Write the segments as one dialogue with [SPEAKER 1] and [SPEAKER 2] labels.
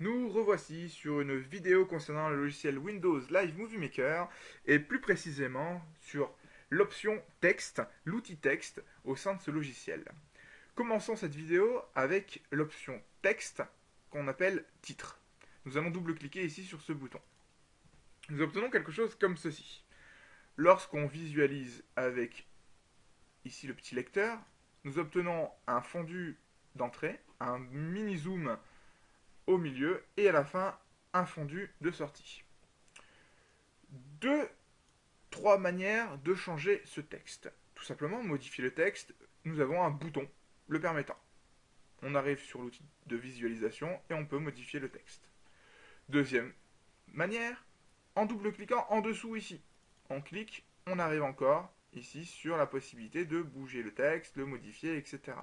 [SPEAKER 1] Nous revoici sur une vidéo concernant le logiciel Windows Live Movie Maker et plus précisément sur l'option texte, l'outil texte au sein de ce logiciel. Commençons cette vidéo avec l'option texte qu'on appelle titre. Nous allons double-cliquer ici sur ce bouton. Nous obtenons quelque chose comme ceci. Lorsqu'on visualise avec ici le petit lecteur, nous obtenons un fondu d'entrée, un mini zoom au milieu et à la fin un fondu de sortie. Trois manières de changer ce texte. Tout simplement, modifier le texte, nous avons un bouton le permettant. On arrive sur l'outil de visualisation et on peut modifier le texte. Deuxième manière, en double-cliquant en dessous ici. On clique, on arrive encore ici sur la possibilité de bouger le texte, le modifier, etc.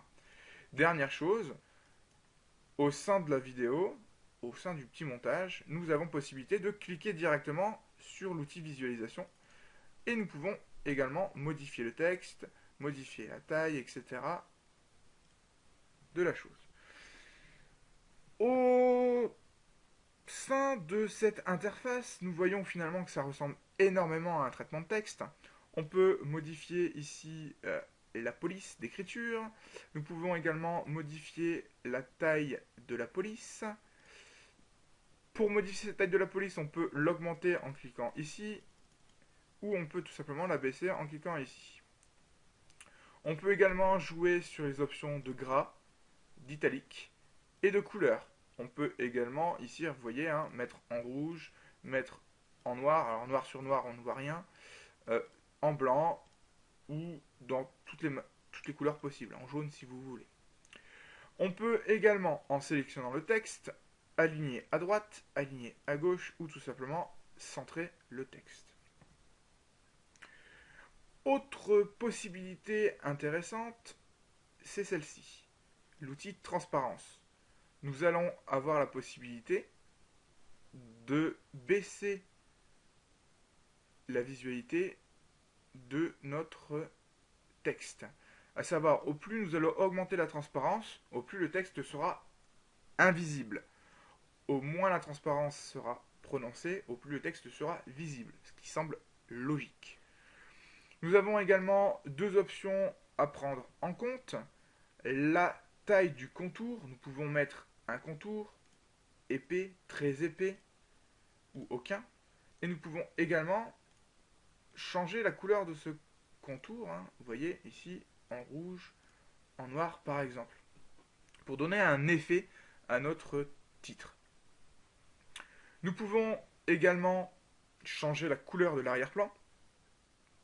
[SPEAKER 1] Dernière chose, au sein de la vidéo, au sein du petit montage, nous avons possibilité de cliquer directement sur l'outil visualisation et nous pouvons également modifier le texte, modifier la taille, etc. de la chose. Au sein de cette interface, nous voyons finalement que ça ressemble énormément à un traitement de texte. On peut modifier ici la police d'écriture. Nous pouvons également modifier la taille de la police. Pour modifier cette taille de la police, on peut l'augmenter en cliquant ici, ou on peut tout simplement la baisser en cliquant ici. On peut également jouer sur les options de gras, d'italique et de couleur. On peut également, ici, vous voyez, mettre en rouge, mettre en noir. Alors noir sur noir, on ne voit rien. En blanc ou dans toutes les couleurs possibles. En jaune si vous voulez. On peut également, en sélectionnant le texte, aligner à droite, aligner à gauche ou tout simplement centrer le texte. Autre possibilité intéressante, c'est celle-ci, l'outil de transparence. Nous allons avoir la possibilité de baisser la visualité de notre texte. À savoir, au plus nous allons augmenter la transparence, au plus le texte sera invisible. Au moins la transparence sera prononcée, au plus le texte sera visible, ce qui semble logique. Nous avons également deux options à prendre en compte. La taille du contour, nous pouvons mettre un contour épais, très épais ou aucun. Et nous pouvons également changer la couleur de ce contour, vous voyez ici en rouge, en noir par exemple, pour donner un effet à notre titre. Nous pouvons également changer la couleur de l'arrière-plan.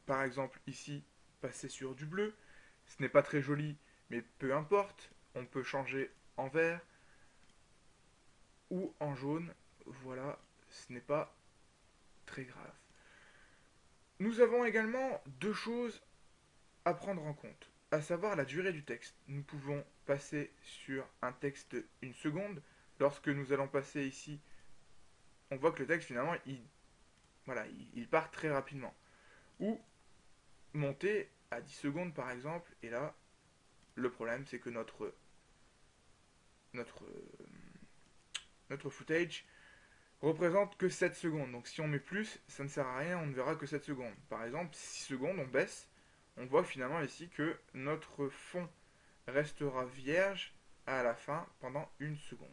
[SPEAKER 1] Par exemple ici, passer sur du bleu. Ce n'est pas très joli, mais peu importe. On peut changer en vert ou en jaune. Voilà, ce n'est pas très grave. Nous avons également deux choses à prendre en compte, à savoir la durée du texte. Nous pouvons passer sur un texte une seconde. Lorsque nous allons passer ici, on voit que le texte finalement, il part très rapidement. Ou monter à 10 secondes par exemple, et là, le problème c'est que notre, notre footage représente que 7 secondes. Donc si on met plus, ça ne sert à rien, on ne verra que 7 secondes. Par exemple, 6 secondes, on baisse, on voit finalement ici que notre fond restera vierge à la fin pendant une seconde.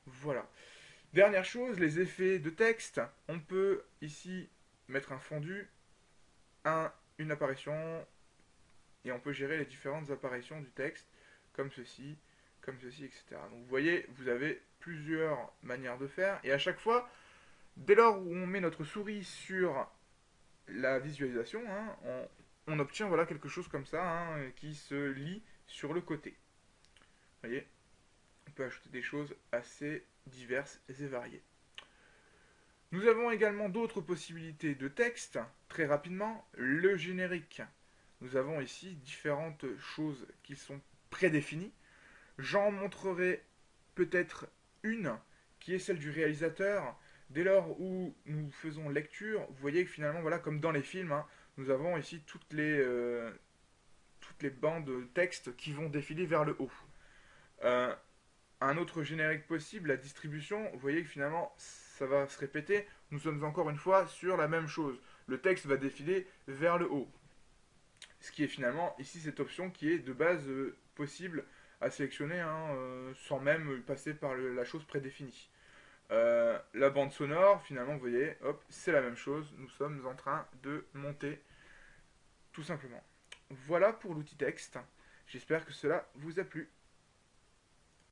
[SPEAKER 1] Voilà. Dernière chose, les effets de texte. On peut ici mettre un fondu, une apparition, et on peut gérer les différentes apparitions du texte, comme ceci, etc. Donc vous voyez, vous avez plusieurs manières de faire, et à chaque fois, dès lors où on met notre souris sur la visualisation, on obtient voilà, quelque chose comme ça, qui se lit sur le côté. Vous voyez, on peut ajouter des choses assez diverses et variées. Nous avons également d'autres possibilités de texte, très rapidement, le générique. Nous avons ici différentes choses qui sont prédéfinies. J'en montrerai peut-être une qui est celle du réalisateur. Dès lors où nous faisons lecture, vous voyez que finalement, voilà, comme dans les films, nous avons ici toutes les bandes de texte qui vont défiler vers le haut. un autre générique possible, la distribution, vous voyez que finalement ça va se répéter, nous sommes encore une fois sur la même chose. Le texte va défiler vers le haut. Ce qui est finalement ici cette option qui est de base possible à sélectionner hein, sans même passer par la chose prédéfinie. La bande sonore, finalement, vous voyez, hop, c'est la même chose. Nous sommes en train de monter, tout simplement. Voilà pour l'outil texte. J'espère que cela vous a plu.